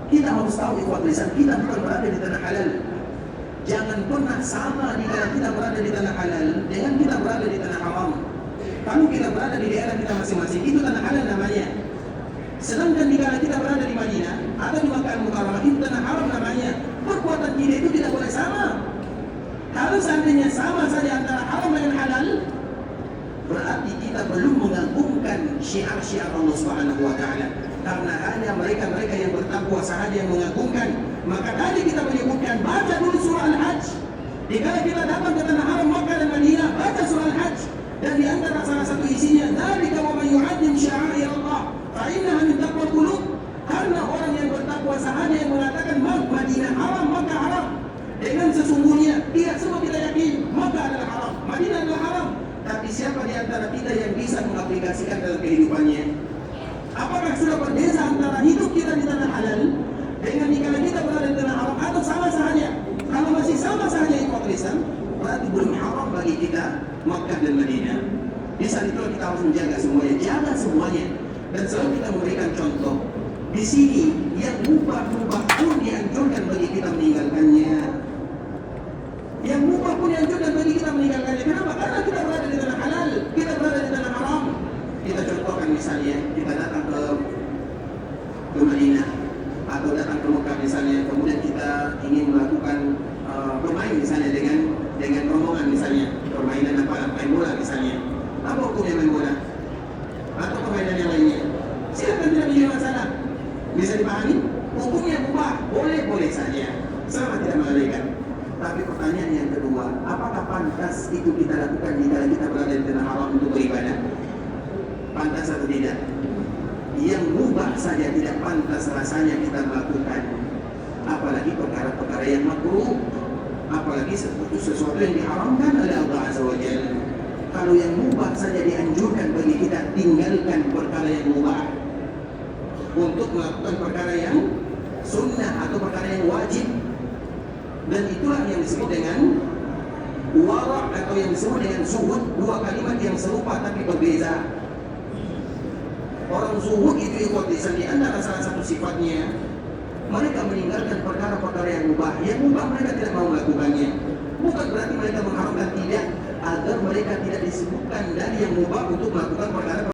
Kita harus tahu ikhwat lisan, kita bukan berada di tanah halal. Jangan pernah sama di kala kita berada di tanah halal dengan kita berada di tanah haram. Kalau kita berada di daerah kita masing-masing, itu tanah halal namanya. Sedangkan di kala kita berada di Madinah atau di Makkah Al-Mukarramah, itu tanah haram namanya. Perbuatan kita itu tidak boleh sama. Kalau seandainya sama saja antara haram dengan halal, berarti kita belum mengagungkan syiar-syiar Allah Subhanahu wa taala. Karena hanya mereka-mereka yang bertakwa sahaja yang mengagungkan. Maka tadi kita menyebutkan baca dulu surah Al-Hajj. Jika kita datang ke tanah haram Makkah dan Madinah, baca surah Al-Hajj. Dan di antara salah satu isinya, dzalika wa man yu'azzim sya'air Allah fa innaha min taqwal qulub. Karena orang yang bertakwa sahaja yang mengatakan Madinah haram, Makkah haram. Dengan sesungguhnya tidak semua kita yakin Makkah adalah haram, Madinah adalah haram. Tapi siapa di antara kita yang bisa mengaplikasikan dalam kehidupannya? Apakah sudah berbeza antara hidup kita di tanah halal dengan dikala kita berada di tanah haram, atau sama sahaja? Kalau masih sama sahaja ikhwat lisan, berarti belum haram bagi kita Makkah dan Madinah. Di saat itu kita harus menjaga semuanya, jaga semuanya. Dan selalu kita memberikan contoh. Di sini yang mubah-mubah pun dianjurkan bagi kita meninggalkannya. Yang mubah pun dianjurkan bagi kita meninggalkannya. Kenapa? Karena kita berada di tanah halal, kita berada di tanah haram. Kita contohkan misalnya, kita datang ke Madinah atau datang ke Mekah misalnya, kemudian kita ingin melakukan bermain misalnya dengan rombongan misalnya, permainan main bola misalnya. Apa hukumnya main bola? Atau permainan yang lainnya? Silakan, tidak menjadi masalah. Bisa dipahami? Hukumnya mubah, boleh-boleh saja, selama tidak melarikan. Tapi pertanyaan yang kedua, apakah pantas itu kita lakukan jika kita berada di tanah haram untuk beribadah? Pantas atau tidak? Yang mubah saja tidak pantas rasanya kita melakukan, apalagi perkara-perkara yang makruh, apalagi sesuatu yang diharamkan oleh Allah Azza wa Jalla. Kalau yang mubah saja dianjurkan bagi kita, tinggalkan perkara yang mubah untuk melakukan perkara yang sunnah atau perkara yang wajib. Dan itulah yang disebut dengan wara' atau yang disebut dengan zuhud, dua kalimat yang serupa tapi berbeza. Orang zuhud itu ikhwat lisan, di antara salah satu sifatnya mereka meninggalkan perkara-perkara yang mubah. Yang mubah mereka tidak mau melakukannya. Bukan berarti mereka mengharamkan, tidak, agar mereka tidak disebutkan dari yang mubah untuk melakukan perkara